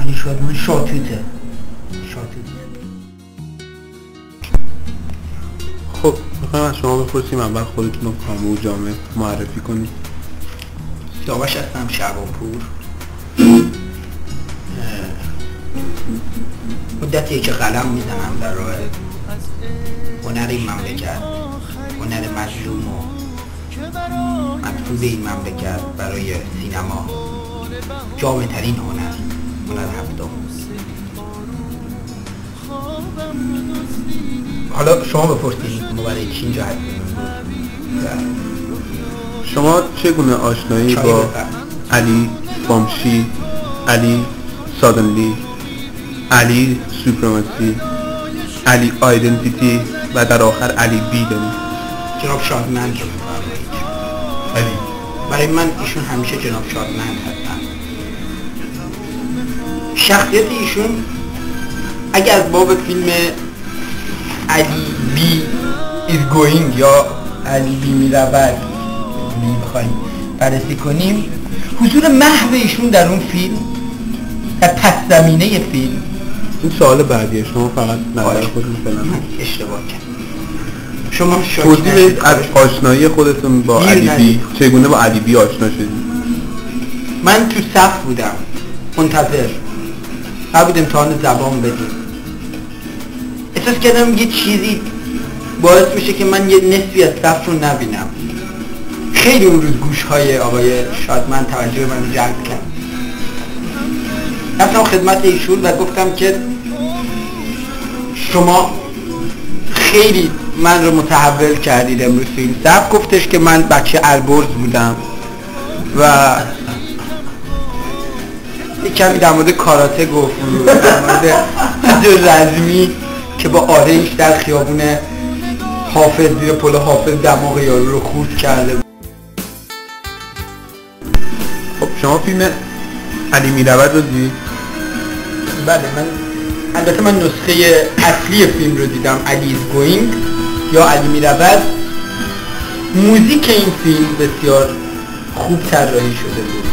علی شادمان شاتوته. خب میخوایم از شما بپرسیم اول خودتون رو کامل و جامع معرفی کنید. سیاوش هستم، شعبانپور. مدتیه که قلم میزنم در راه هنر این مملکت، هنر مظلوم و مطلوب این مملکت برای سینما، جامع ترین هنر هفتم. حالا شما بپرسید ما برای چی اینجا هستیم. شما چگونه آشنایی با علی بامشی، علی سادنلی، علی سوپرماسی، علی آیدنتیتی و در آخر علی بی دارید؟ جناب شادمند رو بفرمایید. علی برای من ایشون همیشه جناب شادمند هستن. شخصیت ایشون اگر از باب فیلم علی بی is going یا علی بی میرود بخوایم بررسی کنیم، حضور محو ایشون در اون فیلم، در پس زمینه فیلم. این سوال بعدیه، شما فقط نظر خودتون فعلا. من اشتباه کردم. شما توضیح بدید از آشنایی خودتون با علی بی، چگونه با علی بی آشنا شدید؟ من تو صف بودم منتظر، قبل امتحان زبان بدیم. احساس کردم یه چیزی باعث میشه که من یه نصفی از صف رو نبینم. خیلی اون روز گوش‌های آقای شادمند توجه من رو جلب کرد. رفتم خدمت ایشون و گفتم که شما خیلی من رو متحول کردید امروز تو این صف. گفتش که من بچه البرز بودم و کمی در مورد کاراته گفت، در مورد رزمی که با آرش در خیابون حافظ زیر پل حافظ دماغ یارو رو خورد کرده. خب شما فیلم علی میرود رو دیدید؟ بله، البته من نسخه اصلی فیلم رو دیدم، علی is going یا علی میرود. موزیک این فیلم بسیار خوب طراحی شده بود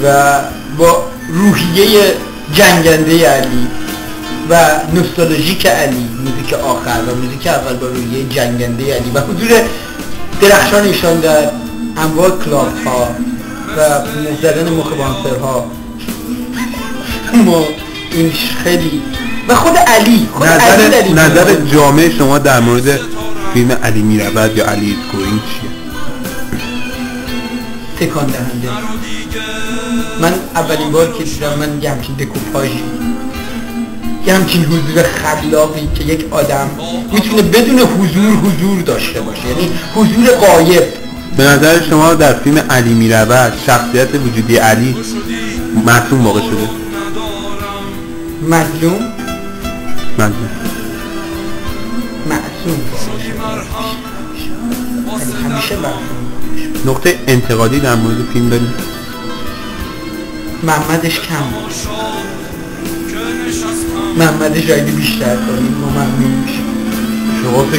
و با روحیه جنگنده علی و نوستالژیک علی، موزیک آخر و موزیک اول با روحیه جنگنده علی و حضور درخشان ایشان در انواع کلاب ها و مزدن مخبانسرها ما این خیلی و خود علی نظر جامع شما در مورد فیلم علی میرود یا علی is going چیه؟ تکان دهنده. من اولین بار که دیدم من یه همچین دکوپاژی، یه همچین حضور خلاقی که یک آدم میتونه بدون حضور داشته باشه، یعنی حضور غایب. به نظر شما در فیلم علی میرود شخصیت وجودی علی معصوم واقع شده؟ معصوم واقع شده. همیشه معصوم. نقطه انتقادی در مورد فیلم دارید؟ محمدش کم بود. محمدش اگه بیشتر کنیم ما ممنون میشیم.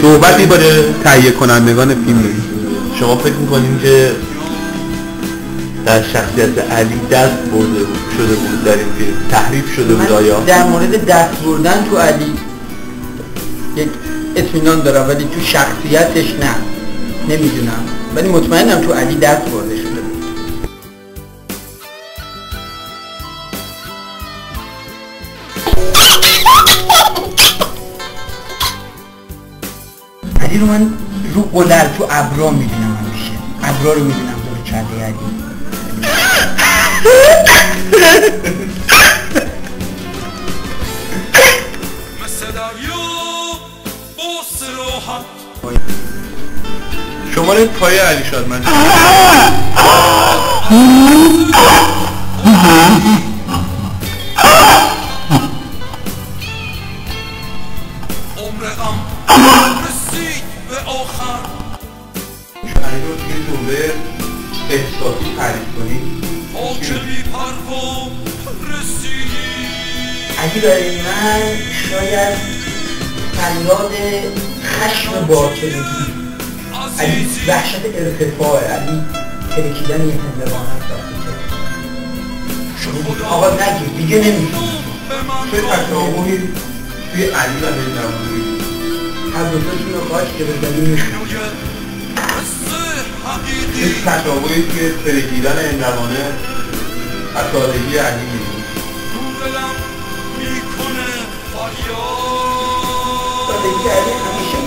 صحبتی با تهیه کنندگان فیلم دارید؟ شما فکر میکنیم که در شخصیت علی دست برده شده بود در این فیلم، تحریف شده بود آیا؟ در مورد دست بردن تو علی یک اطمینان دارم، ولی تو شخصیتش نه، نمیدونم، ولی مطمئنم تو علی دست برده شده بود. علی رو من رو قلل تو ابرا میبینم، همیشه ابرا رو میبینم دور کله علی. شماره پای علی شادمند علی رو توی جمله احساسی تعریف کنید. علی برای من شاید فریاد خشم باطنی، علی وحشت ارتفاع، علی ترکیدن یه هندوان هست وقتی که آقا نگیر دیگه نمیتونی چه تشابهی توی علی و هندوانی هر دوتاشون رو خواهش که بزنی میتونی چه تشابهی توی ترکیدن هندوانه از سادگی علی می‌بینی سادگی علی همیشه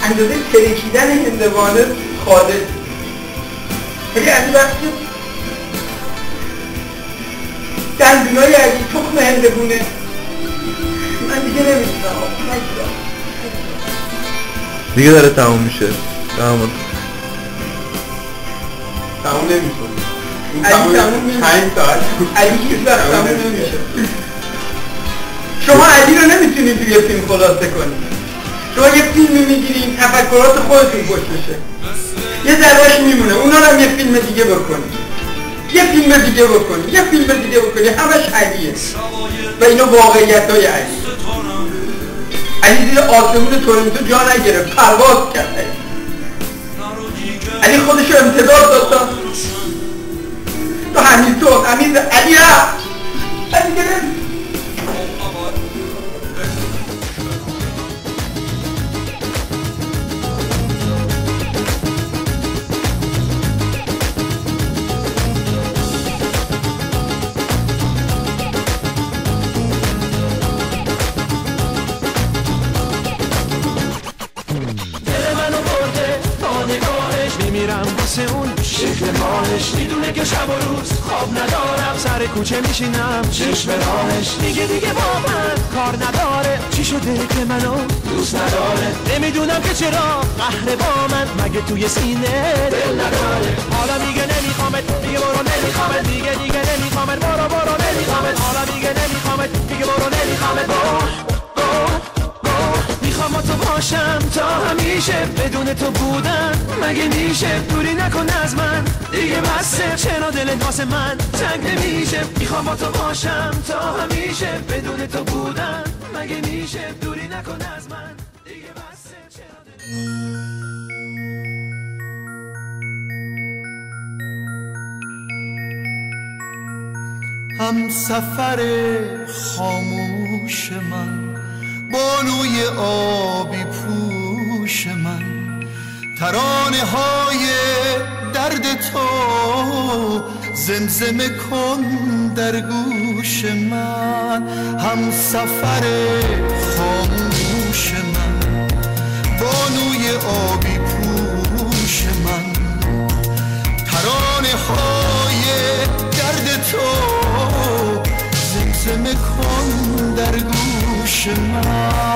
اندازه ترکیدن هندوانه خالص اگه از وقتی دندونای علی تخم هندوانه من دیگه نمیتونم دیگه داره تموم میشه. تموم نمیشه علی تموم نمیشه 5 ساعت علی هیچ وقت تموم نمیشه شما علی رو نمیتونید توی فیلم خلاصه کنید شما یه فیلمی میگیرین تفکرات خودتون پشتشه یه ذره‌اش میمونه اونا رو هم یه فیلم دیگه بکنید یه فیلم دیگه بکنید یه فیلم دیگه بکنید همش علیه و اینا واقعیت‌های علی علی زیر آسمون تورنتو جا نگرفت پرواز کرد علی خودشو امتداد داد تو همینطور همین علی رفت علی گرفت میمیرم واسه اون شکل ماهش میدونه که شب و روز خواب ندارم سر کوچه میشینم چشم راهش دیگه با من کار نداره چی شده که منو دوست نداره نمیدونم که چرا قهر با من مگه توی سینه دل نداره حالا میگه نمیخوامت دیگه برو نمیخوامت دیگه نمیخوامت برو نمیخوامت حالا میگه نمیخوامت دیگه برو نمیخوامت میخوام با تو باشم تا همیشه بدون تو بودن مگه میشه دوری نکن از من دیگه بسه چرا دلت واسه من تنگ نمیشه میخوام با تو باشم تا همیشه بدون تو بودن مگه میشه دوری نکن از من دیگه بسه چرا هم سفر خاموش من بانوی آبی پوش من ترانه های درد تو زمزمه کن در گوش من هم سفر خاموش من بانوی آبی پوش من ترانه های درد تو زمزمه کن در گوش من